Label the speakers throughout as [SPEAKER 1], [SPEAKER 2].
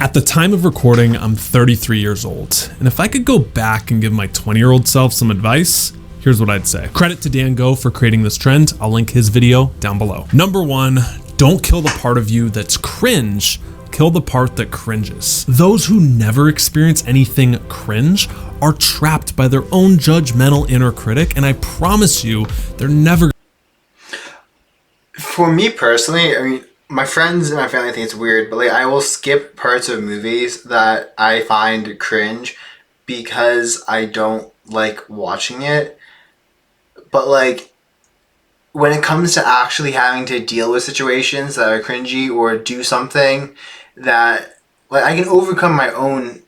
[SPEAKER 1] At the time of recording, I'm 33 years old, and if I could go back and give my 20-year-old self some advice, here's what I'd say. Credit to Dan Go for creating this trend. I'll link his video down below. Number 1, don't kill the part of you that's cringe, kill the part that cringes. Those who never experience anything cringe are trapped by their own judgmental inner critic, and I promise you, they're never.
[SPEAKER 2] For me personally, I mean, my friends and my family think it's weird, but like I will skip parts of movies that I find cringe because I don't like watching it. But like when it comes to actually having to deal with situations that are cringy or do something that like I can overcome my own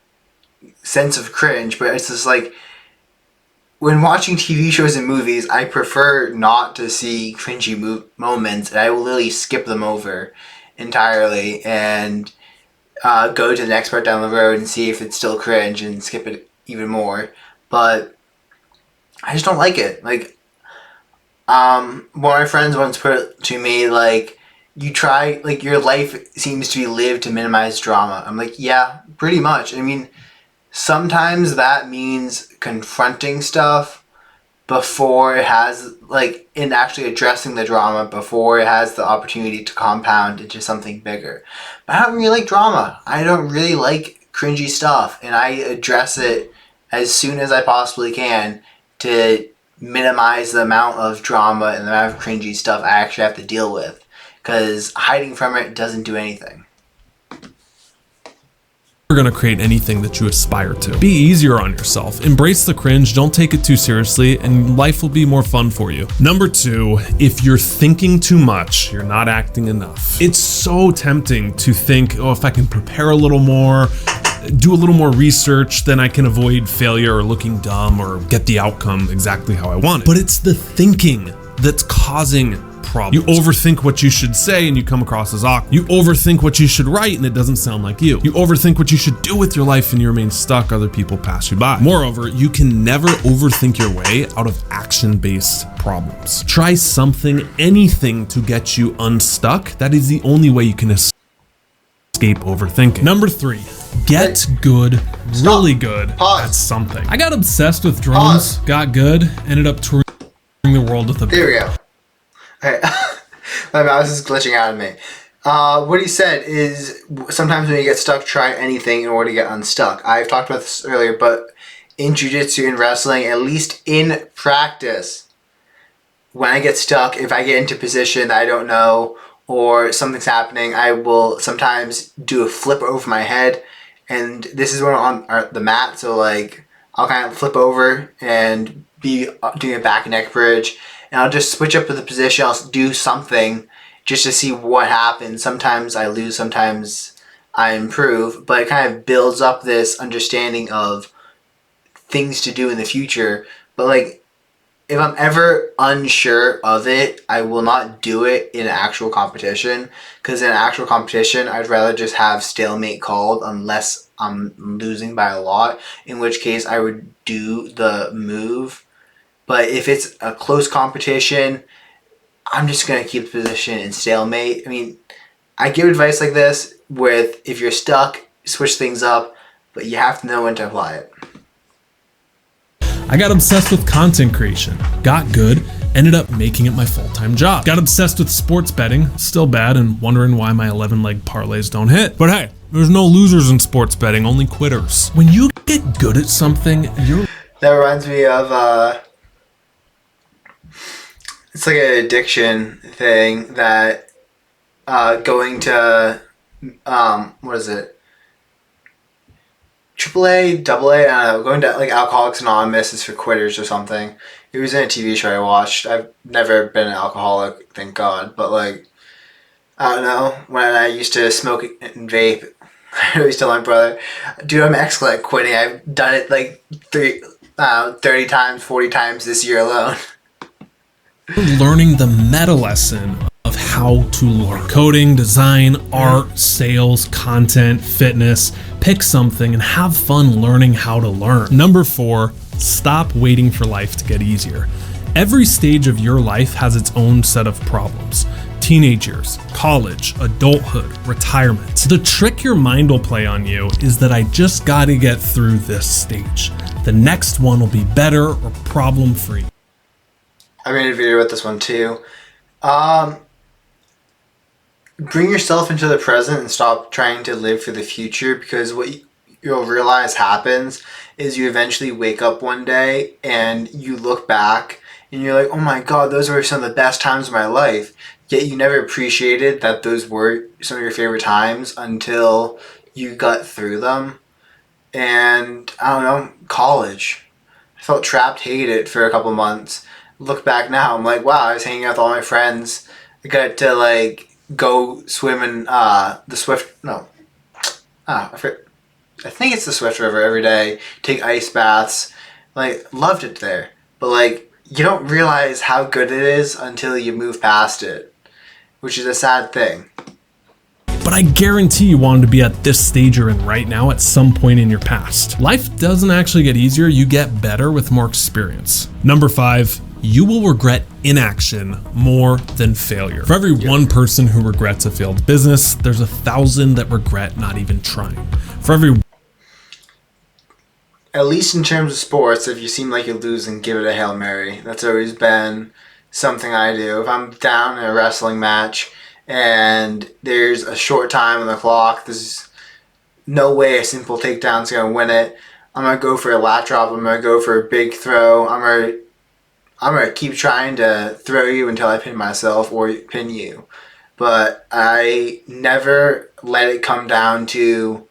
[SPEAKER 2] sense of cringe, but it's just like when watching TV shows and movies, I prefer not to see cringy moments, and I will literally skip them over entirely and go to the next part down the road and see if it's still cringe and skip it even more. But I just don't like it. Like, one of my friends once put it to me, like, you try, like, your life seems to be lived to minimize drama. I'm like, yeah, pretty much. I mean, sometimes that means confronting stuff before it has, like, in actually addressing the drama before it has the opportunity to compound into something bigger. But I don't really like drama. I don't really like cringy stuff, and I address it as soon as I possibly can to minimize the amount of drama and the amount of cringy stuff I actually have to deal with, because hiding from it doesn't do anything.
[SPEAKER 1] You're gonna create anything that you aspire to. Be easier on yourself. Embrace the cringe, don't take it too seriously, and life will be more fun for you. Number 2, if you're thinking too much, you're not acting enough. It's so tempting to think, oh, if I can prepare a little more, do a little more research, then I can avoid failure or looking dumb or get the outcome exactly how I want it. But it's the thinking that's causing problems. You overthink what you should say and you come across as awkward. You overthink what you should write and it doesn't sound like you. You overthink what you should do with your life and you remain stuck, other people pass you by. Moreover, you can never overthink your way out of action-based problems. Try something, anything to get you unstuck. That is the only way you can escape overthinking. Number 3, get good, really good at something. I got obsessed with drones, got good, ended up touring the world with a.
[SPEAKER 2] There we go. Alright. My mouse is glitching out of me. What he said is sometimes when you get stuck, try anything in order to get unstuck. I've talked about this earlier, but in jiu-jitsu and wrestling, at least in practice, when I get stuck, if I get into position that I don't know or something's happening, I will sometimes do a flip over my head. And this is when I'm on the mat, so like I'll kind of flip over and be doing a back and neck bridge. And I'll just switch up to the position, I'll do something just to see what happens. Sometimes I lose, sometimes I improve, but it kind of builds up this understanding of things to do in the future. But like, if I'm ever unsure of it, I will not do it in an actual competition, because in an actual competition, I'd rather just have stalemate called unless I'm losing by a lot, in which case I would do the move. But if it's a close competition, I'm just going to keep the position in stalemate. I mean, I give advice like this with, if you're stuck, switch things up, but you have to know when to apply it.
[SPEAKER 1] I got obsessed with content creation, got good, ended up making it my full-time job. Got obsessed with sports betting, still bad, and wondering why my 11-leg parlays don't hit. But hey, there's no losers in sports betting, only quitters. When you get good at something, you're...
[SPEAKER 2] That reminds me of, it's like an addiction thing that going to, what is it? AAA, AA, I don't know, going to like Alcoholics Anonymous is for quitters or something. It was in a TV show I watched. I've never been an alcoholic, thank God, but like, I don't know, when I used to smoke and vape, I always tell my brother, dude, I'm excellent at quitting. I've done it like 30 times, 40 times this year alone.
[SPEAKER 1] Learning the meta lesson of how to learn. Coding, design, art, sales, content, fitness. Pick something and have fun learning how to learn. Number 4, stop waiting for life to get easier. Every stage of your life has its own set of problems. teenage years, college, adulthood, retirement. The trick your mind will play on you is that I just gotta get through this stage. The next one will be better or problem-free.
[SPEAKER 2] I made a video with this one too. Bring yourself into the present and stop trying to live for the future, because what you'll realize happens is you eventually wake up one day and you look back and you're like, oh my god, those were some of the best times of my life. Yet you never appreciated that those were some of your favorite times until you got through them. And I don't know, college. I felt trapped, hated it for a couple months. Look back now, I'm like, wow, I was hanging out with all my friends. I got to like go swim in the Swift. No, I think it's the Swift River every day. Take ice baths. Like, loved it there. But like, you don't realize how good it is until you move past it, which is a sad thing.
[SPEAKER 1] But I guarantee you wanted to be at this stage you're in right now at some point in your past. Life doesn't actually get easier, you get better with more experience. Number 5, you will regret inaction more than failure. For every one person who regrets a failed business, there's 1,000 that regret not even trying. For every
[SPEAKER 2] At least in terms of sports, if you seem like you're losing, give it a Hail Mary. That's always been something I do. If I'm down in a wrestling match and there's a short time on the clock, there's no way a simple takedown's going to win it. I'm going to go for a lat drop. I'm going to go for a big throw. I'm going to keep trying to throw you until I pin myself or pin you. But I never let it come down to,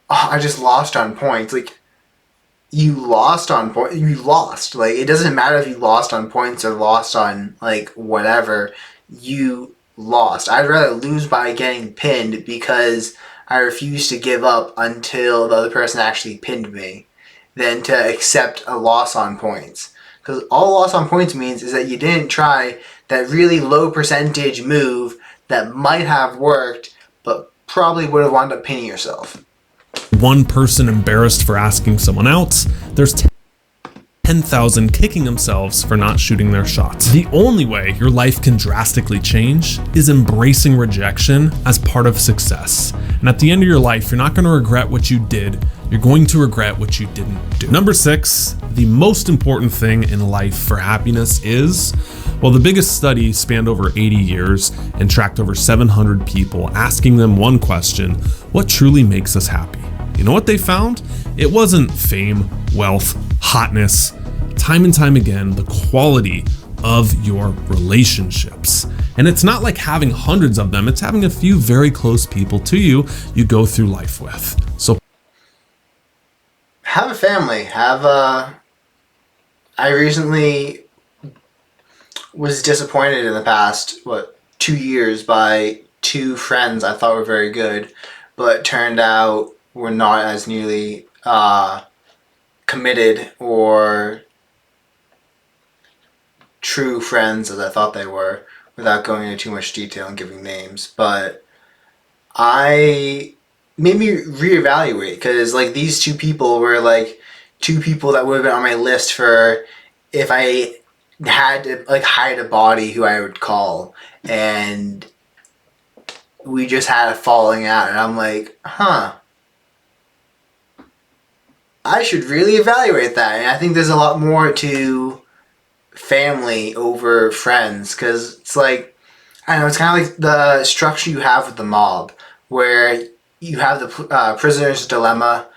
[SPEAKER 2] oh, I just lost on points. Like, you lost on point. You lost. Like, it doesn't matter if you lost on points or lost on like whatever. You lost. I'd rather lose by getting pinned because I refuse to give up until the other person actually pinned me, than to accept a loss on points. Because all loss on points means is that you didn't try that really low percentage move that might have worked, but probably would have wound up pinning yourself.
[SPEAKER 1] one person embarrassed for asking someone out, there's 10,000 kicking themselves for not shooting their shots. The only way your life can drastically change is embracing rejection as part of success. And at the end of your life, you're not going to regret what you did. You're going to regret what you didn't do. Number 6, the most important thing in life for happiness is, well, the biggest study spanned over 80 years and tracked over 700 people, asking them one question: what truly makes us happy? You know what they found? It wasn't fame, wealth, hotness. Time and time again, the quality of your relationships. And it's not like having hundreds of them, it's having a few very close people to you go through life with. So
[SPEAKER 2] have a family. I recently was disappointed in the past, 2 years by 2 friends I thought were very good, but turned out were not as nearly committed or true friends as I thought they were, without going into too much detail and giving names. But I made me reevaluate, because like these 2 people were like 2 people that would have been on my list for if I had to like hide a body who I would call, and we just had a falling out, and I'm like, I should really evaluate that. And I think there's a lot more to family over friends, because it's like, I don't know, it's kind of like the structure you have with the mob, where you have the prisoner's dilemma.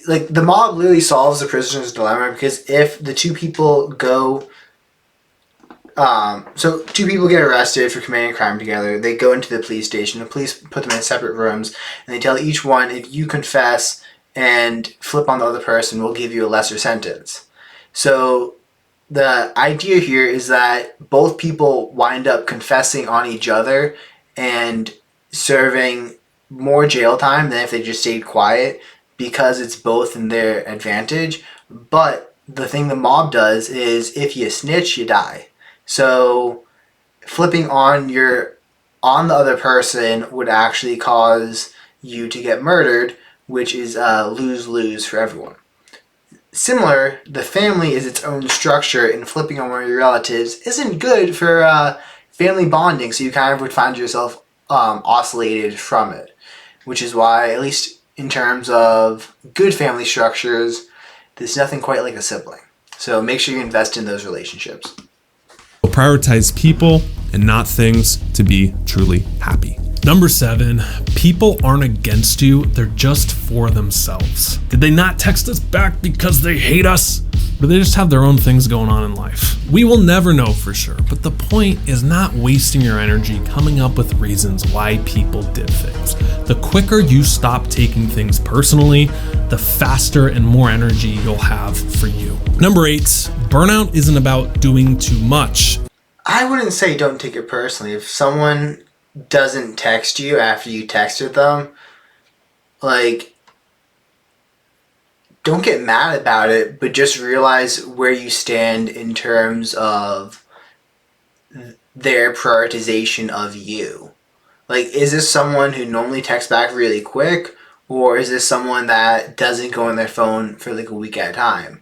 [SPEAKER 2] Like, the mob literally solves the prisoner's dilemma, because if the 2 people go, so 2 people get arrested for committing a crime together, they go into the police station, the police put them in separate rooms, and they tell each one, if you confess and flip on the other person, we'll give you a lesser sentence. So the idea here is that both people wind up confessing on each other and serving more jail time than if they just stayed quiet, because it's both in their advantage. But the thing the mob does is, if you snitch, you die. So flipping on the other person would actually cause you to get murdered, which is lose-lose for everyone. Similar, the family is its own structure, and flipping on one of your relatives isn't good for family bonding, so you kind of would find yourself oscillated from it, which is why, at least in terms of good family structures, there's nothing quite like a sibling. So make sure you invest in those relationships.
[SPEAKER 1] Prioritize people and not things to be truly happy. Number 7, people aren't against you, they're just for themselves. Did they not text us back because they hate us? Or do they just have their own things going on in life? We will never know for sure, but the point is not wasting your energy coming up with reasons why people did things. The quicker you stop taking things personally, the faster and more energy you'll have for you. Number 8, burnout isn't about doing too much.
[SPEAKER 2] I wouldn't say don't take it personally. If someone doesn't text you after you texted them, like, don't get mad about it, but just realize where you stand in terms of their prioritization of you. Like, is this someone who normally texts back really quick, or is this someone that doesn't go on their phone for like a week at a time?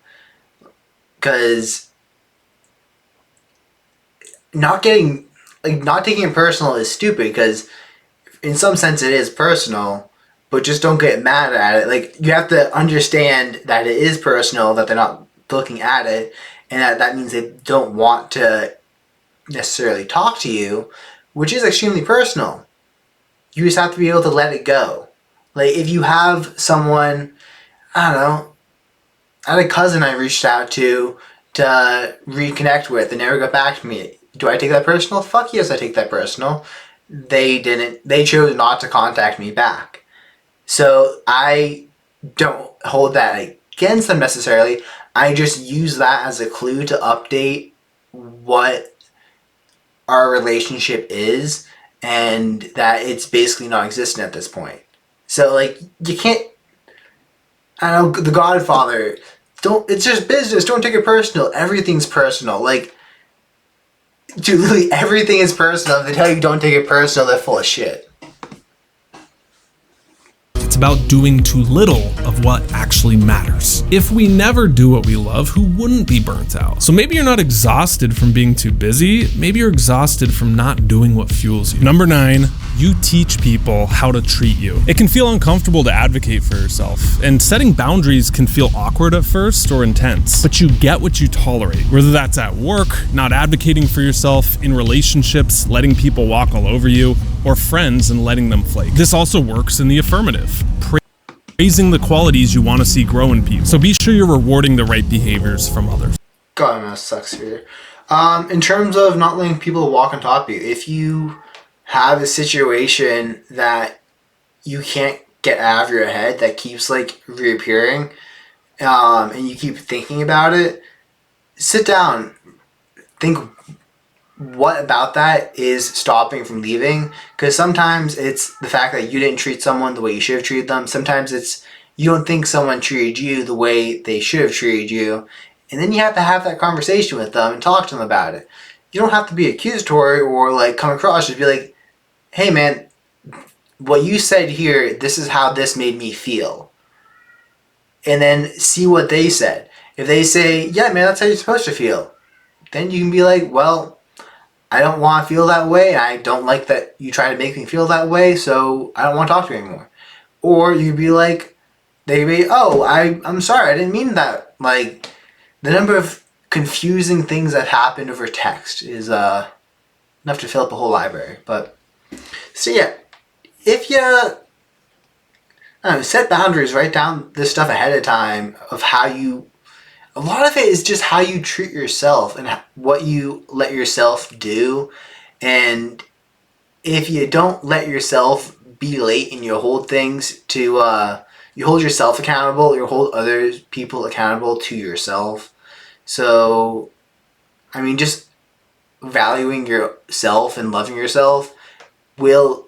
[SPEAKER 2] Because not taking it personal is stupid, because in some sense it is personal, but just don't get mad at it. Like, you have to understand that it is personal, that they're not looking at it, and that means they don't want to necessarily talk to you, which is extremely personal. You just have to be able to let it go. Like, if you have someone, I don't know, I had a cousin I reached out to reconnect with and never got back to me. Do I take that personal? Fuck yes, I take that personal. They didn't. They chose not to contact me back. So I don't hold that against them necessarily. I just use that as a clue to update what our relationship is, and that it's basically non-existent at this point. So, like, you can't, I don't know, The Godfather, it's just business, don't take it personal. Everything's personal. Like, dude, literally everything is personal. If they tell you don't take it personal, they're full of shit.
[SPEAKER 1] It's about doing too little of what actually matters. If we never do what we love, who wouldn't be burnt out? So maybe you're not exhausted from being too busy, maybe you're exhausted from not doing what fuels you. Number 9, you teach people how to treat you. It can feel uncomfortable to advocate for yourself, and setting boundaries can feel awkward at first or intense, but you get what you tolerate, whether that's at work, not advocating for yourself, in relationships, letting people walk all over you, or friends and letting them flake. This also works in the affirmative, praising the qualities you want to see grow in people. So be sure you're rewarding the right behaviors from others.
[SPEAKER 2] God, that sucks here. In terms of not letting people walk on top of you, if you have a situation that you can't get out of your head that keeps like reappearing, and you keep thinking about it, sit down, think what about that is stopping from leaving. Because sometimes it's the fact that you didn't treat someone the way you should have treated them. Sometimes it's you don't think someone treated you the way they should have treated you, and then you have to have that conversation with them and talk to them about it. You don't have to be accusatory or like come across, just be like, hey man, what you said here, this is how this made me feel. And then see what they said. If they say, yeah man, that's how you're supposed to feel, then you can be like, well, I don't want to feel that way. I don't like that you try to make me feel that way, so I don't want to talk to you anymore. Or you'd be like, they'd be, oh, I'm sorry, I didn't mean that. Like, the number of confusing things that happened over text is enough to fill up a whole library. But so yeah, if you set boundaries, write down this stuff ahead of time of how you. A lot of it is just how you treat yourself and what you let yourself do. And if you don't let yourself be late and you hold things to, you hold yourself accountable, you hold other people accountable to yourself. So, I mean, just valuing yourself and loving yourself will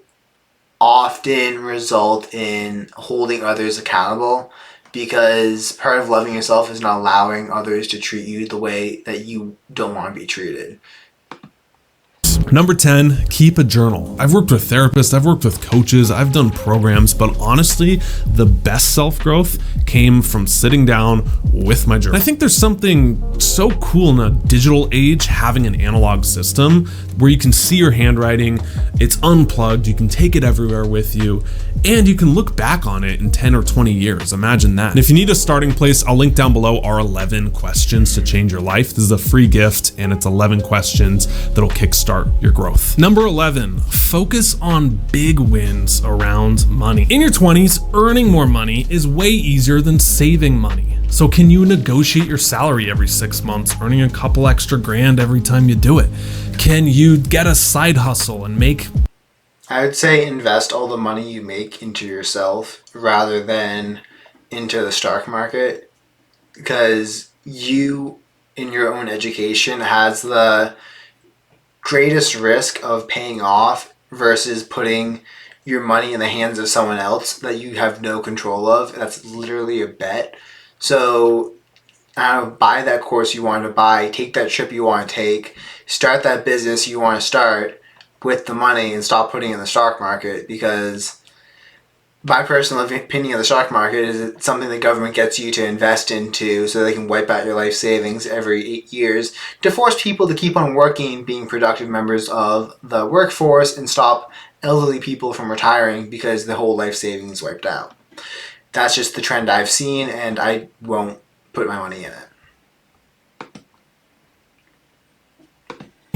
[SPEAKER 2] often result in holding others accountable, because part of loving yourself is not allowing others to treat you the way that you don't want to be treated.
[SPEAKER 1] Number 10, keep a journal. I've worked with therapists, I've worked with coaches, I've done programs, but honestly, the best self-growth came from sitting down with my journal. I think there's something so cool in a digital age having an analog system where you can see your handwriting, it's unplugged, you can take it everywhere with you, and you can look back on it in 10 or 20 years. Imagine that. And if you need a starting place, I'll link down below our 11 questions to change your life. This is a free gift and it's 11 questions that'll kickstart your growth. Number 11, focus on big wins around money. In your 20s, earning more money is way easier than saving money. So can you negotiate your salary every 6 months, earning a couple extra grand every time you do it? Can you get a side hustle and make...
[SPEAKER 2] I would say invest all the money you make into yourself rather than into the stock market, because you in your own education has the greatest risk of paying off versus putting your money in the hands of someone else that you have no control of. That's literally a bet. So buy that course you want to buy, take that trip you want to take, start that business you want to start with the money, and stop putting it in the stock market, because my personal opinion of the stock market is it's something the government gets you to invest into so they can wipe out your life savings every 8 years to force people to keep on working, being productive members of the workforce, and stop elderly people from retiring because the whole life savings is wiped out. That's just the trend I've seen, and I won't put my money in it.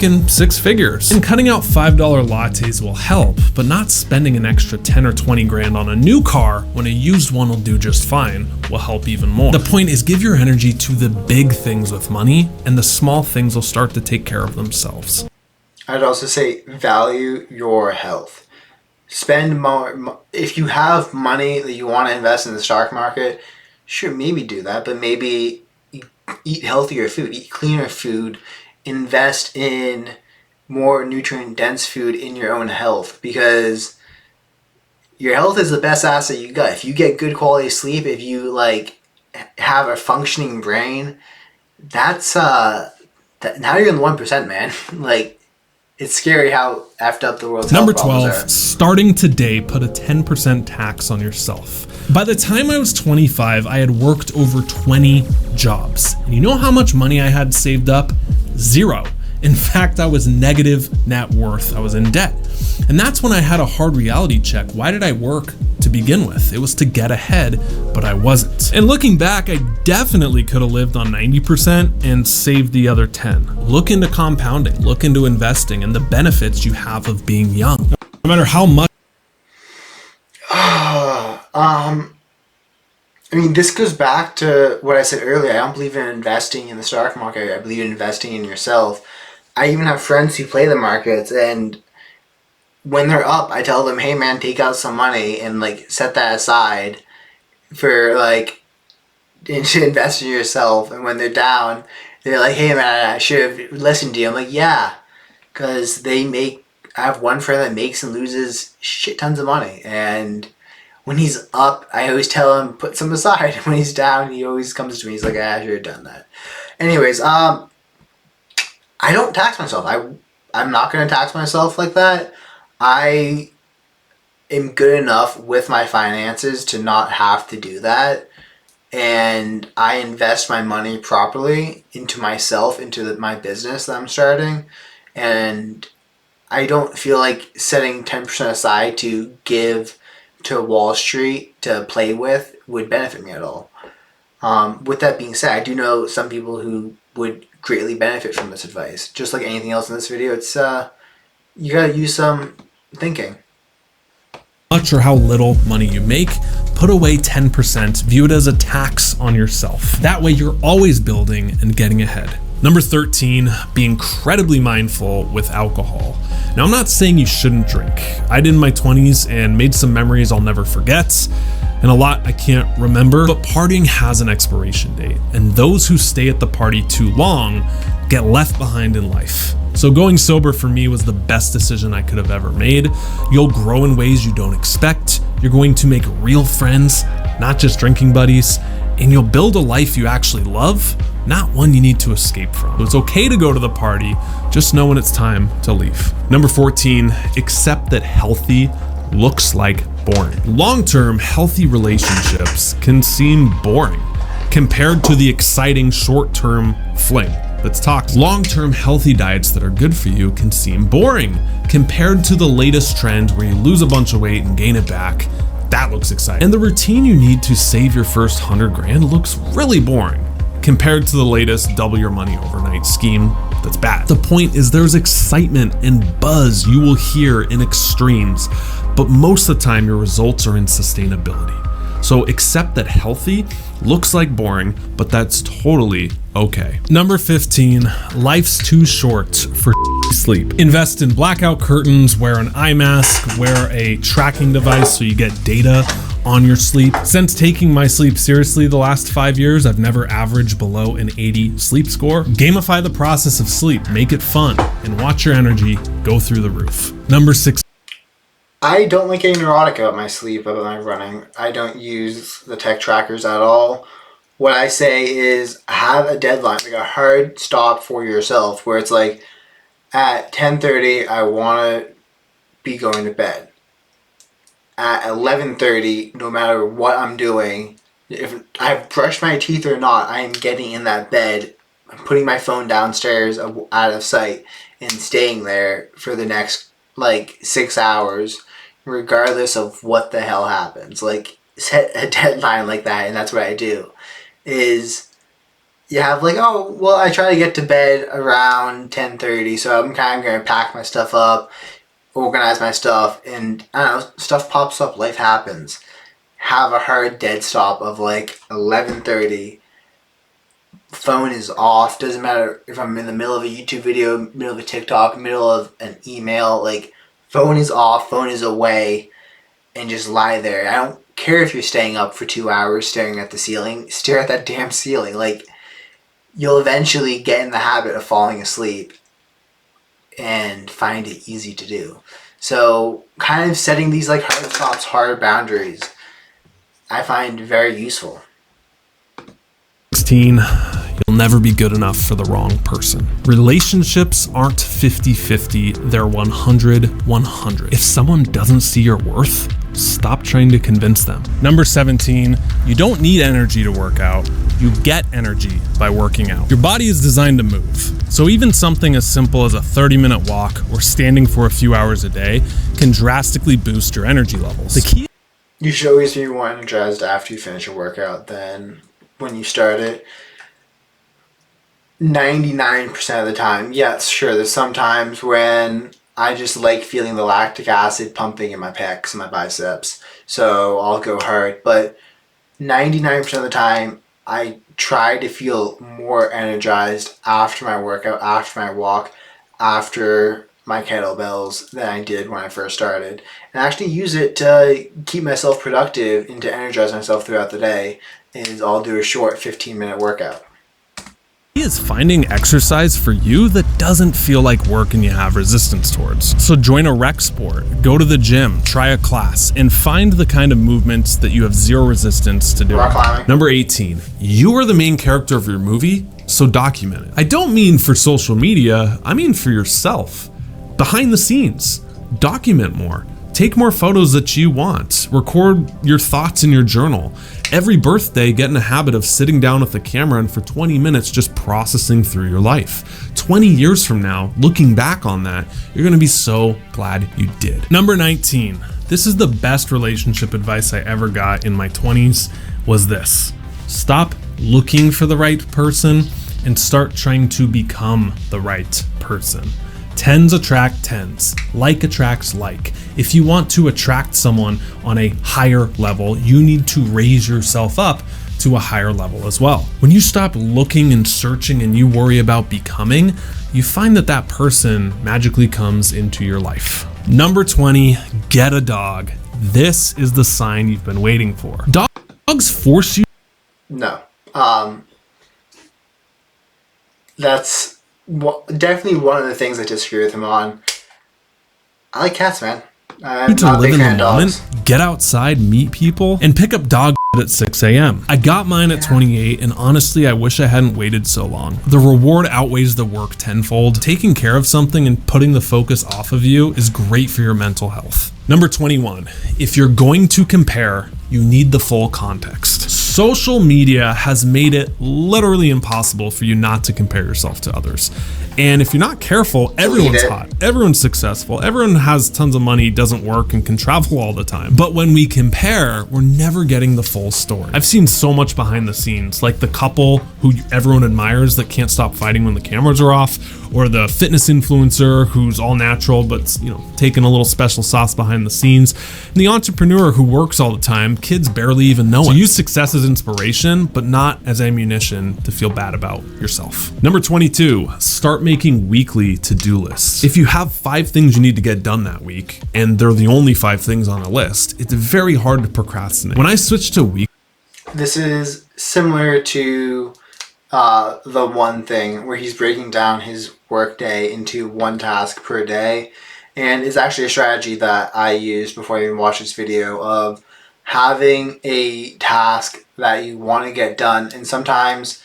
[SPEAKER 1] In 6 figures. And cutting out $5 lattes will help, but not spending an extra 10 or 20 grand on a new car when a used one will do just fine will help even more. The point is, give your energy to the big things with money, and the small things will start to take care of themselves.
[SPEAKER 2] I'd also say value your health. Spend more. If you have money that you want to invest in the stock market, sure, maybe do that, but maybe eat healthier food, eat cleaner food, invest in more nutrient-dense food in your own health, because your health is the best asset you got. If you get good quality sleep, if you have a functioning brain, that's now you're in the 1%, man. It's scary how effed up the world's
[SPEAKER 1] Number
[SPEAKER 2] health problems
[SPEAKER 1] 12, starting today, put a 10% tax on yourself. By the time I was 25, I had worked over 20 jobs. And you know how much money I had saved up? 0. In fact, I was negative net worth. I was in debt. And that's when I had a hard reality check. Why did I work to begin with? It was to get ahead, but I wasn't. And looking back, I definitely could have lived on 90% and saved the other 10. Look into compounding, look into investing, and the benefits you have of being young. No matter how much.
[SPEAKER 2] This goes back to what I said earlier. I don't believe in investing in the stock market. I believe in investing in yourself. I even have friends who play the markets, and when they're up, I tell them, hey man, take out some money and set that aside for to invest in yourself. And when they're down, they're like, hey man, I should have listened to you. I'm like, yeah, because I have one friend that makes and loses shit tons of money, and when he's up, I always tell him, put some aside. When he's down, he always comes to me. He's like, I should have done that. Anyways, I don't tax myself. I'm not going to tax myself like that. I am good enough with my finances to not have to do that. And I invest my money properly into myself, into my business that I'm starting. And I don't feel like setting 10% aside to give to Wall Street to play with would benefit me at all. With that being said, I do know some people who would greatly benefit from this advice. Just like anything else in this video, it's you gotta use some thinking.
[SPEAKER 1] Much or how little money you make, put away 10%, view it as a tax on yourself. That way you're always building and getting ahead. Number 13, be incredibly mindful with alcohol. Now, I'm not saying you shouldn't drink. I did in my 20s and made some memories I'll never forget, and a lot I can't remember, but partying has an expiration date, and those who stay at the party too long get left behind in life. So going sober for me was the best decision I could have ever made. You'll grow in ways you don't expect. You're going to make real friends, not just drinking buddies, and you'll build a life you actually love not one you need to escape from. So it's okay to go to the party, just know when it's time to leave. Number 14, accept that healthy looks like boring. Long-term healthy relationships can seem boring compared to the exciting short-term fling that's toxic. Long-term healthy diets that are good for you can seem boring compared to the latest trend where you lose a bunch of weight and gain it back. That looks exciting. And the routine you need to save your first 100 grand looks really boring compared to the latest double your money overnight scheme that's bad. The point is there's excitement and buzz you will hear in extremes, but most of the time your results are in sustainability. So accept that healthy looks like boring, but that's totally okay. Number 15, life's too short for sleep. Invest in blackout curtains, wear an eye mask, wear a tracking device so you get data on your sleep. Since taking my sleep seriously the last 5 years, I've never averaged below an 80 sleep score. Gamify the process of sleep, make it fun, and watch your energy go through the roof. Number 6.
[SPEAKER 2] I don't like getting neurotic about my sleep, about my running. I don't use the tech trackers at all. What I say is have a deadline, like a hard stop for yourself, where it's like at 10:30, I want to be going to bed. At 11:30, no matter what I'm doing, if I've brushed my teeth or not, I am getting in that bed, putting my phone downstairs out of sight, and staying there for the next like 6 hours, regardless of what the hell happens. Like, set a deadline like that, and that's what I do. Is you have like, oh, well, I try to get to bed around 10:30, so I'm kind of going to pack my stuff up, organize my stuff, and I don't know, stuff pops up, life happens. Have a hard dead stop of like 11:30. Phone is off. Doesn't matter if I'm in the middle of a YouTube video, middle of a TikTok, middle of an email. Like, phone is off, phone is away, and just lie there. I don't care if you're staying up for 2 hours staring at the ceiling. Stare at that damn ceiling. Like, you'll eventually get in the habit of falling asleep and find it easy to do. So kind of setting these like hard stops, hard boundaries, I find very useful.
[SPEAKER 1] 16, you'll never be good enough for the wrong person. Relationships aren't 50-50, they're 100-100. If someone doesn't see your worth, stop trying to convince them. Number 17, you don't need energy to work out. You get energy by working out. Your body is designed to move. So even something as simple as a 30-minute walk or standing for a few hours a day can drastically boost your energy levels. The key.
[SPEAKER 2] You should always be more energized after you finish a workout than when you start it. 99% of the time, yes, sure, there's some times when I just like feeling the lactic acid pumping in my pecs and my biceps, so I'll go hard. But 99% of the time, I try to feel more energized after my workout, after my walk, after my kettlebells than I did when I first started. And I actually use it to keep myself productive and to energize myself throughout the day, is I'll do a short 15-minute workout.
[SPEAKER 1] Is finding exercise for you that doesn't feel like work and you have resistance towards. So join a rec sport, go to the gym, try a class, and find the kind of movements that you have zero resistance to doing.
[SPEAKER 2] Rock climbing.
[SPEAKER 1] Number 18, you are the main character of your movie, so document it. I don't mean for social media, I mean for yourself. Behind the scenes, document more. Take more photos that you want. Record your thoughts in your journal. Every birthday, get in a habit of sitting down with the camera and for 20 minutes just processing through your life. 20 years from now, looking back on that, you're gonna be so glad you did. Number 19, this is the best relationship advice I ever got in my 20s, was this. Stop looking for the right person and start trying to become the right person. 10s attract 10s. Like attracts like. If you want to attract someone on a higher level, you need to raise yourself up to a higher level as well. When you stop looking and searching and you worry about becoming, you find that that person magically comes into your life. Number 20, get a dog. This is the sign you've been waiting for. Dogs force you.
[SPEAKER 2] No. That's definitely one of the things I disagree with him on. I like cats, man. I'm
[SPEAKER 1] to
[SPEAKER 2] not a
[SPEAKER 1] live
[SPEAKER 2] big
[SPEAKER 1] in
[SPEAKER 2] fan
[SPEAKER 1] the
[SPEAKER 2] of
[SPEAKER 1] moment,
[SPEAKER 2] dogs.
[SPEAKER 1] get outside, meet people, and pick up dog at 6 a.m. I got mine at 28, and honestly, I wish I hadn't waited so long. The reward outweighs the work tenfold. Taking care of something and putting the focus off of you is great for your mental health. Number 21, if you're going to compare, you need the full context. Social media has made it literally impossible for you not to compare yourself to others. And if you're not careful, everyone's hot, everyone's successful, everyone has tons of money, doesn't work, and can travel all the time. But when we compare, we're never getting the full story. I've seen so much behind the scenes, like the couple who everyone admires that can't stop fighting when the cameras are off, or the fitness influencer who's all natural but taking a little special sauce behind the scenes, and the entrepreneur who works all the time, kids barely even know it. So use success as inspiration, but not as ammunition to feel bad about yourself. Number 22, start making weekly to-do lists. If you have 5 things you need to get done that week, and they're the only 5 things on a list, it's very hard to procrastinate. When I switched to week,
[SPEAKER 2] this is similar to the one thing where he's breaking down his workday into one task per day, and it's actually a strategy that I used before I even watched this video of having a task that you want to get done, and sometimes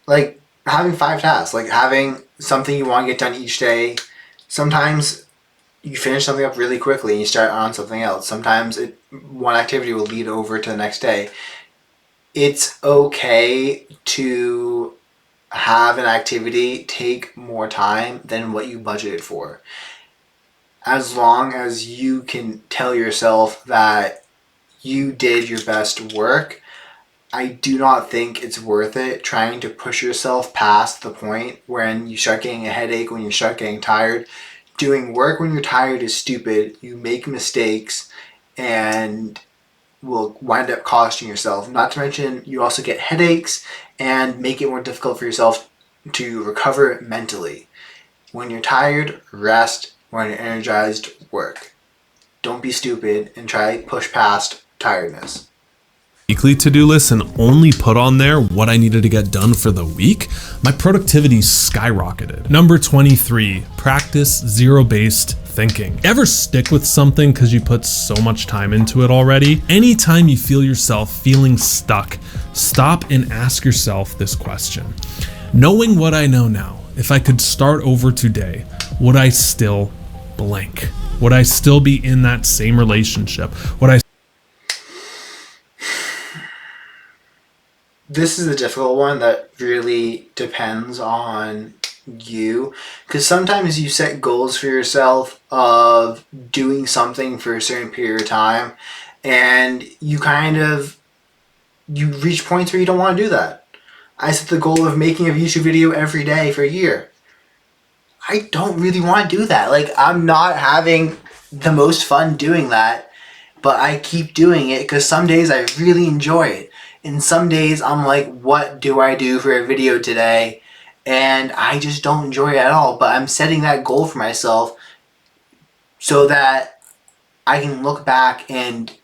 [SPEAKER 2] like having 5 tasks, like having something you want to get done each day. Sometimes you finish something up really quickly and you start on something else. Sometimes one activity will lead over to the next day. It's okay to have an activity take more time than what you budgeted for. As long as you can tell yourself that you did your best work, I do not think it's worth it trying to push yourself past the point when you start getting a headache, when you start getting tired. Doing work when you're tired is stupid. You make mistakes and will wind up costing yourself. Not to mention, you also get headaches and make it more difficult for yourself to recover mentally. When you're tired, rest. When you're energized, work. Don't be stupid and try to push past tiredness.
[SPEAKER 1] Weekly to-do list and only put on there what I needed to get done for the week, my productivity skyrocketed. Number 23, practice zero-based thinking. Ever stick with something because you put so much time into it already? Anytime you feel yourself feeling stuck, stop and ask yourself this question. Knowing what I know now, if I could start over today, would I still blank? Would I still be in that same relationship?
[SPEAKER 2] This is a difficult one that really depends on you, because sometimes you set goals for yourself of doing something for a certain period of time, and you reach points where you don't want to do that. I set the goal of making a YouTube video every day for a year. I don't really want to do that. Like, I'm not having the most fun doing that, but I keep doing it because some days I really enjoy it. And some days I'm like, what do I do for a video today? And I just don't enjoy it at all. But I'm setting that goal for myself so that I can look back, and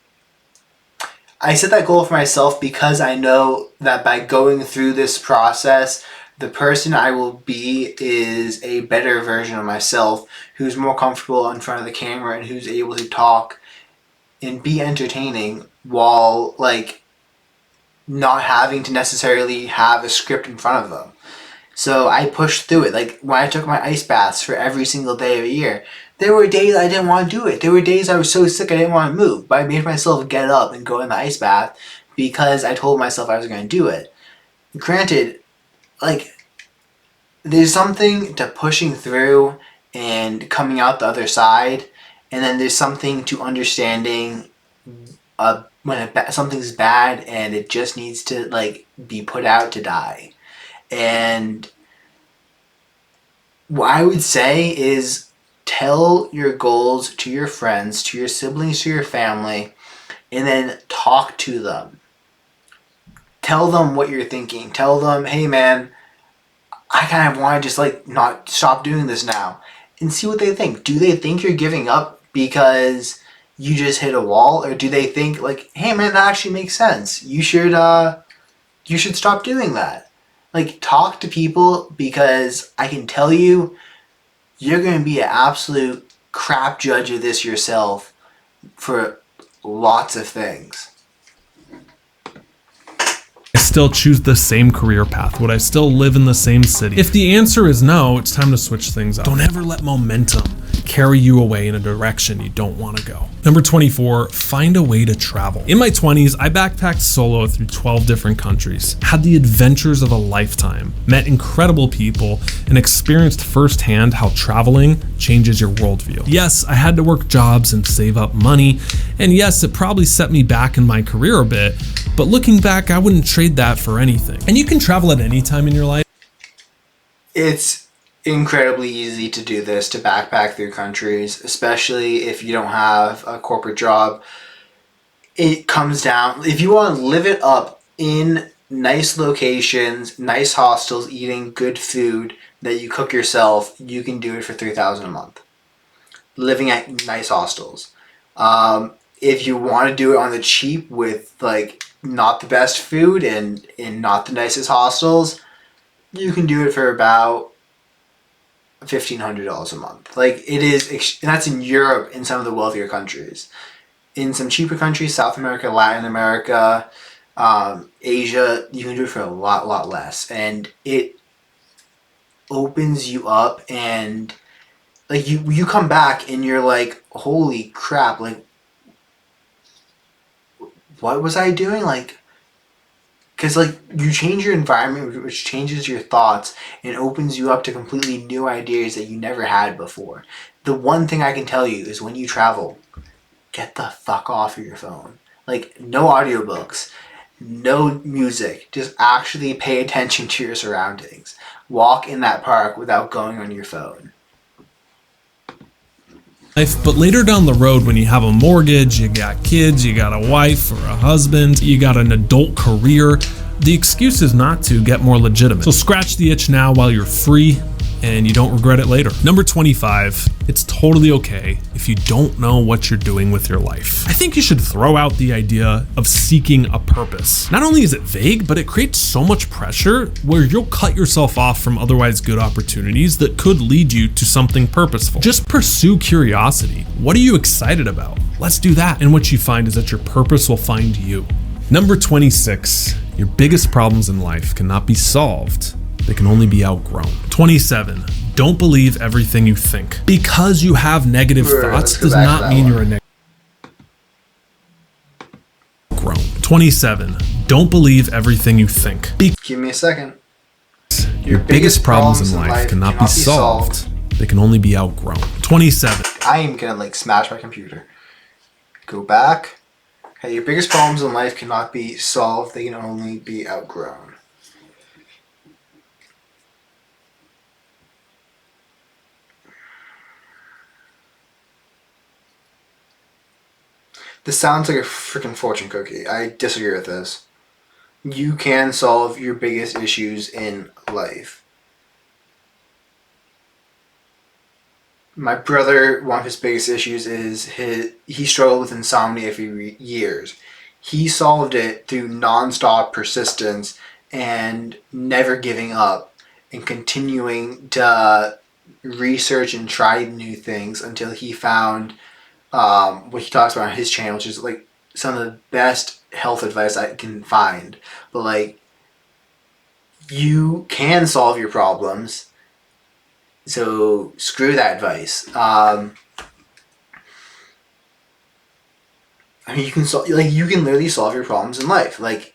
[SPEAKER 2] I set that goal for myself because I know that by going through this process, the person I will be is a better version of myself who's more comfortable in front of the camera and who's able to talk and be entertaining while not having to necessarily have a script in front of them. So I pushed through it. Like when I took my ice baths for every single day of the year, there were days I didn't want to do it. There were days I was so sick I didn't want to move, but I made myself get up and go in the ice bath because I told myself I was going to do it. Granted, there's something to pushing through and coming out the other side, and then there's something to understanding when something's bad and it just needs to be put out to die. And what I would say is tell your goals to your friends, to your siblings, to your family, and then talk to them. Tell them what you're thinking. Tell them, hey man, I kind of want to just not stop doing this now, and see what they think. Do they think you're giving up because you just hit a wall, or do they think hey man, that actually makes sense. You should stop doing that. Talk to people, because I can tell you, you're going to be an absolute crap judge of this yourself for lots of things.
[SPEAKER 1] still choose the same career path? Would I still live in the same city? If the answer is no, it's time to switch things up. Don't ever let momentum carry you away in a direction you don't want to go. Number 24, find a way to travel. In my 20s, I backpacked solo through 12 different countries, had the adventures of a lifetime, met incredible people, and experienced firsthand how traveling changes your worldview. Yes, I had to work jobs and save up money, and yes, it probably set me back in my career a bit, but looking back, I wouldn't trade that for anything. And you can travel at any time in your life.
[SPEAKER 2] It's incredibly easy to do this, to backpack through countries, especially if you don't have a corporate job. It comes down, if you want to live it up in nice locations, nice hostels, eating good food that you cook yourself, you can do it for $3,000 a month. Living at nice hostels. If you want to do it on the cheap with like not the best food and not the nicest hostels, you can do it for about $1,500 a month. Like it is, and that's in Europe, in some of the wealthier countries. In some cheaper countries, South America, Latin America, Asia, you can do it for a lot less, and it opens you up, and like you come back and you're like, holy crap, like what was I doing? Like, because like you change your environment, which changes your thoughts and opens you up to completely new ideas that you never had before. The one thing I can tell you is when you travel, get the fuck off of your phone. Like no audiobooks, no music. Just actually pay attention to your surroundings. Walk in that park without going on your phone.
[SPEAKER 1] But later down the road, when you have a mortgage, you got kids, you got a wife or a husband, you got an adult career, the excuse is not to get more legitimate. So scratch the itch now while you're free and you don't regret it later. Number 25, it's totally okay if you don't know what you're doing with your life. I think you should throw out the idea of seeking a purpose. Not only is it vague, but it creates so much pressure where you'll cut yourself off from otherwise good opportunities that could lead you to something purposeful. Just pursue curiosity. What are you excited about? Let's do that. And what you find is that your purpose will find you. Number 26, your biggest problems in life cannot be solved. They can only be outgrown. 27, don't believe everything you think. Because you have negative thoughts does not mean you're a negative. Grown. 27, don't believe everything you think.
[SPEAKER 2] Give me a second.
[SPEAKER 1] Your biggest problems in life cannot be solved. They can only be outgrown. 27.
[SPEAKER 2] I am gonna like smash my computer. Go back. Okay, your biggest problems in life cannot be solved. They can only be outgrown. This sounds like a freaking fortune cookie. I disagree with this. You can solve your biggest issues in life. My brother, one of his biggest issues is he struggled with insomnia for years. He solved it through nonstop persistence and never giving up and continuing to research and try new things until he found what he talks about on his channel, which is like some of the best health advice I can find. But like, you can solve your problems, so screw that advice. I mean, you can literally solve your problems in life. Like,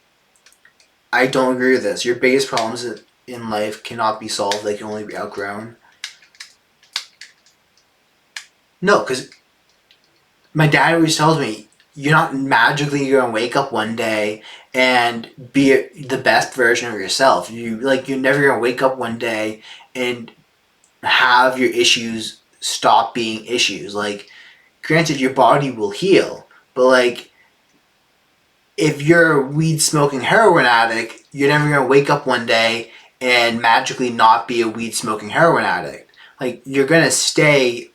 [SPEAKER 2] I don't agree with this. Your biggest problems in life cannot be solved. They can only be outgrown. No, because my dad always tells me, you're not magically going to wake up one day and be the best version of yourself. You're never going to wake up one day and have your issues stop being issues. Like, granted, your body will heal, but like, if you're a weed smoking heroin addict, you're never going to wake up one day and magically not be a weed smoking heroin addict. Like, you're going to stay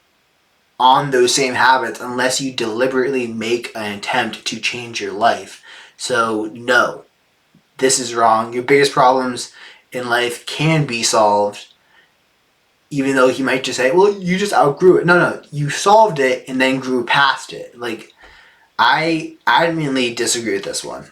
[SPEAKER 2] on those same habits unless you deliberately make an attempt to change your life. So no, this is wrong. Your biggest problems in life can be solved, even though he might just say, well, you just outgrew it. No, you solved it and then grew past it. Like, I adamantly disagree with this one.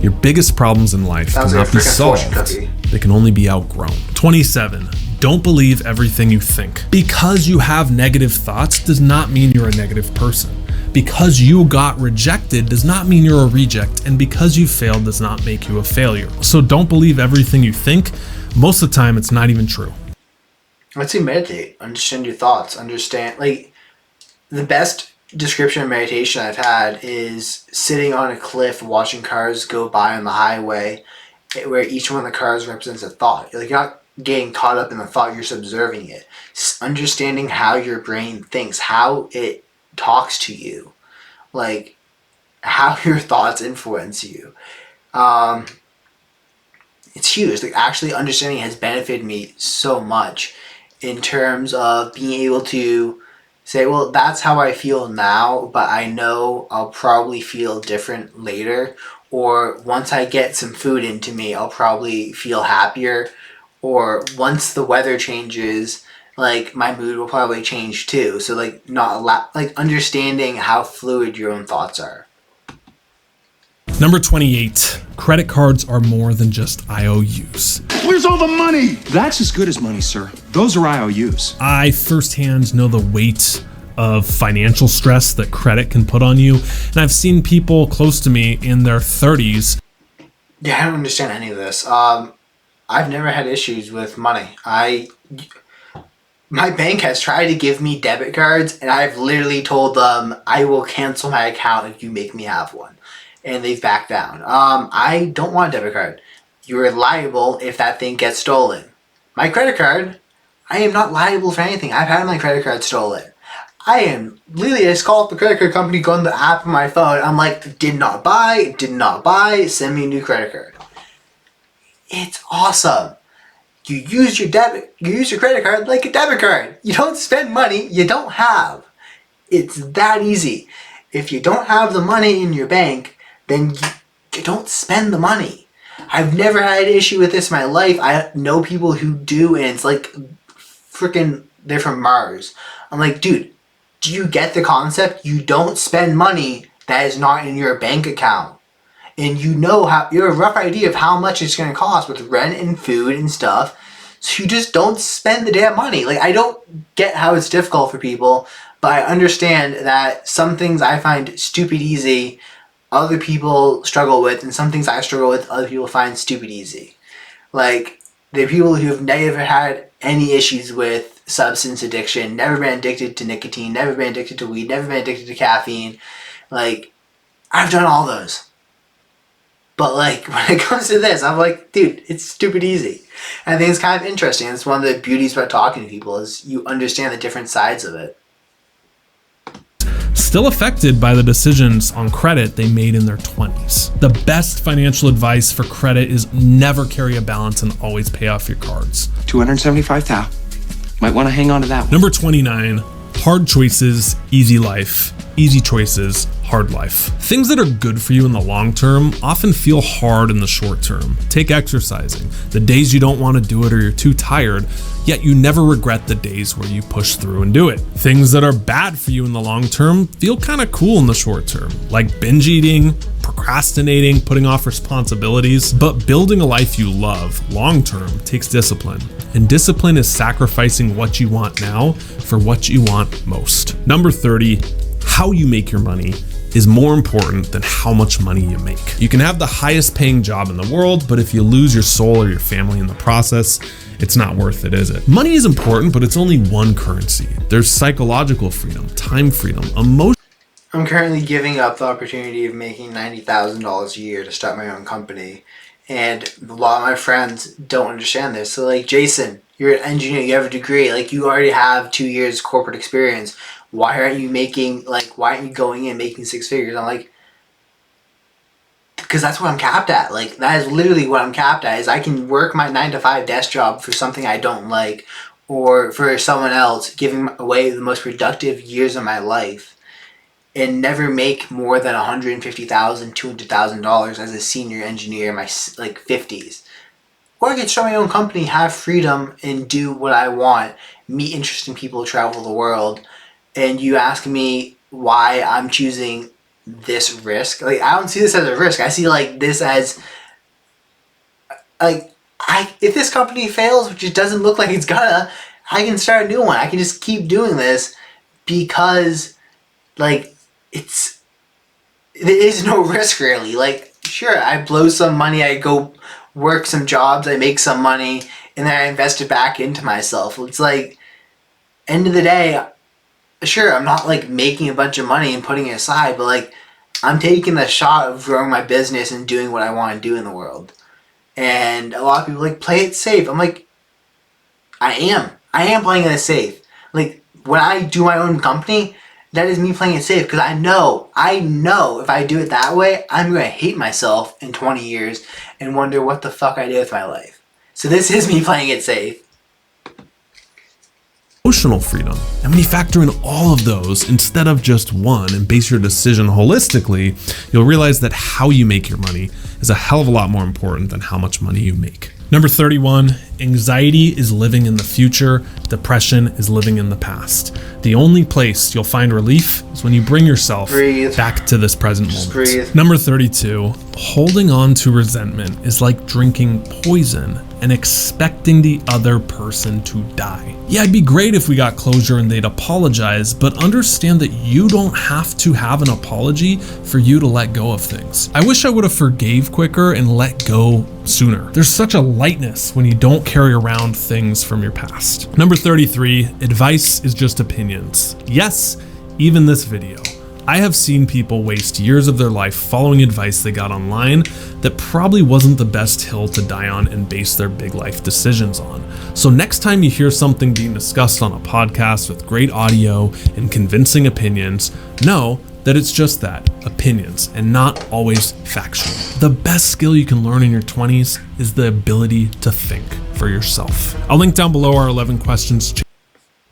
[SPEAKER 1] Your biggest problems in life
[SPEAKER 2] Sounds like
[SPEAKER 1] cannot
[SPEAKER 2] a
[SPEAKER 1] be
[SPEAKER 2] freaking fortune
[SPEAKER 1] solved.
[SPEAKER 2] cookie.
[SPEAKER 1] They can only be outgrown. 27. Don't believe everything you think. Because you have negative thoughts does not mean you're a negative person. Because you got rejected does not mean you're a reject, and because you failed does not make you a failure. So don't believe everything you think. Most of the time, it's not even true.
[SPEAKER 2] I'd say meditate. Understand your thoughts. Understand, like, the best description of meditation I've had is sitting on a cliff watching cars go by on the highway, where each one of the cars represents a thought. Like, you're not getting caught up in the thought, you're just observing it. Understanding how your brain thinks, how it talks to you, like how your thoughts influence you. It's huge. Like, actually understanding has benefited me so much in terms of being able to say, well, that's how I feel now, but I know I'll probably feel different later. Or once I get some food into me, I'll probably feel happier. Or once the weather changes, like, my mood will probably change too. So, like, like, understanding how fluid your own thoughts are.
[SPEAKER 1] Number 28. Credit cards are more than just IOUs.
[SPEAKER 3] Where's all the money? That's as good as money, sir. Those are IOUs.
[SPEAKER 1] I firsthand know the weight of financial stress that credit can put on you, and I've seen people close to me in their 30s.
[SPEAKER 2] Yeah, I don't understand any of this. I've never had issues with money. My bank has tried to give me debit cards, and I've literally told them I will cancel my account if you make me have one. And they've backed down. I don't want a debit card. You're liable if that thing gets stolen. My credit card, I am not liable for anything. I've had my credit card stolen. I just call up the credit card company, go on the app on my phone. I'm like, did not buy, send me a new credit card. It's awesome. You use your credit card like a debit card. You don't spend money you don't have. It's that easy. If you don't have the money in your bank, then you don't spend the money. I've never had an issue with this in my life. I know people who do, and it's like freaking, they're from Mars. I'm like, dude, do you get the concept? You don't spend money that is not in your bank account. And you know how, you have a rough idea of how much it's going to cost with rent and food and stuff. So you just don't spend the damn money. Like, I don't get how it's difficult for people, but I understand that some things I find stupid easy, other people struggle with, and some things I struggle with, other people find stupid easy. Like, the people who have never had any issues with substance addiction, never been addicted to nicotine, never been addicted to weed, never been addicted to caffeine. Like, I've done all those. But, like, when it comes to this, I'm like, dude, it's stupid easy. And I think it's kind of interesting. It's one of the beauties about talking to people is you understand the different sides of it.
[SPEAKER 1] Still affected by the decisions on credit they made in their 20s. The best financial advice for credit is never carry a balance and always pay off your cards.
[SPEAKER 3] $275,000. Might want to hang on to that one.
[SPEAKER 1] Number 29, hard choices, easy life. Easy choices, hard life. Things that are good for you in the long term often feel hard in the short term. Take exercising. The days you don't want to do it or you're too tired, yet you never regret the days where you push through and do it. Things that are bad for you in the long term feel kind of cool in the short term, like binge eating, procrastinating, putting off responsibilities. But building a life you love long term takes discipline. And discipline is sacrificing what you want now for what you want most. Number 30, how you make your money is more important than how much money you make. You can have the highest paying job in the world, but if you lose your soul or your family in the process, it's not worth it, is it? Money is important, but it's only one currency. There's psychological freedom, time freedom, emotion.
[SPEAKER 2] I'm currently giving up the opportunity of making $90,000 a year to start my own company. And a lot of my friends don't understand this. So, like, Jason, you're an engineer, you have a degree, like, you already have 2 years corporate experience. Why aren't you going in making six figures? I'm like, because that's what I'm capped at. Like, that is literally what I'm capped at, is I can work my 9-to-5 desk job for something I don't like, or for someone else, giving away the most productive years of my life, and never make more than $150,000, $200,000 as a senior engineer in my 50s. Or I could start my own company, have freedom, and do what I want, meet interesting people, travel the world. And you ask me why I'm choosing this risk. Like, I don't see this as a risk. I see like this as like, if this company fails, which it doesn't look like it's gonna, I can start a new one. I can just keep doing this because like there is no risk really. Like, sure, I blow some money, I go work some jobs, I make some money, and then I invest it back into myself. It's like, end of the day, sure, I'm not like making a bunch of money and putting it aside, but like, I'm taking the shot of growing my business and doing what I want to do in the world. And a lot of people like, play it safe. I'm like, I am playing it safe. Like, when I do my own company, that is me playing it safe because I know if I do it that way, I'm going to hate myself in 20 years and wonder what the fuck I did with my life. So this is me playing it safe.
[SPEAKER 1] Emotional freedom. And when you factor in all of those instead of just one and base your decision holistically, you'll realize that how you make your money is a hell of a lot more important than how much money you make. Number 31, anxiety is living in the future, depression is living in the past. The only place you'll find relief is when you bring yourself back to this present moment. Number 32, holding on to resentment is like drinking poison and expecting the other person to die. Yeah, it'd be great if we got closure and they'd apologize, but understand that you don't have to have an apology for you to let go of things. I wish I would have forgave quicker and let go sooner. There's such a lightness when you don't carry around things from your past. Number 33, advice is just opinions. Yes, even this video. I have seen people waste years of their life following advice they got online that probably wasn't the best hill to die on and base their big life decisions on. So next time you hear something being discussed on a podcast with great audio and convincing opinions, know that it's just that, opinions, and not always factual. The best skill you can learn in your 20s is the ability to think for yourself. I'll link down below our 11 questions.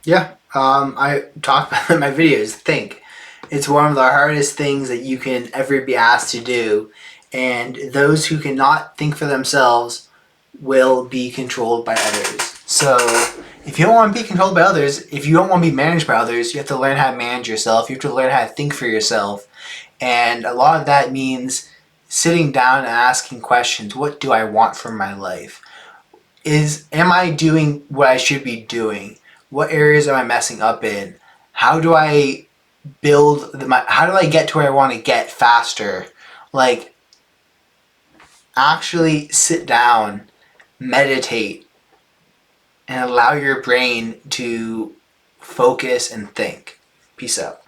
[SPEAKER 2] Yeah, I talk about in my videos, think. It's one of the hardest things that you can ever be asked to do. And those who cannot think for themselves will be controlled by others. So if you don't want to be controlled by others, if you don't want to be managed by others, you have to learn how to manage yourself. You have to learn how to think for yourself. And a lot of that means sitting down and asking questions. What do I want from my life? Am I doing what I should be doing? What areas am I messing up in? How do I how do I get to where I want to get faster? Like, actually sit down, meditate, and allow your brain to focus and think. Peace out.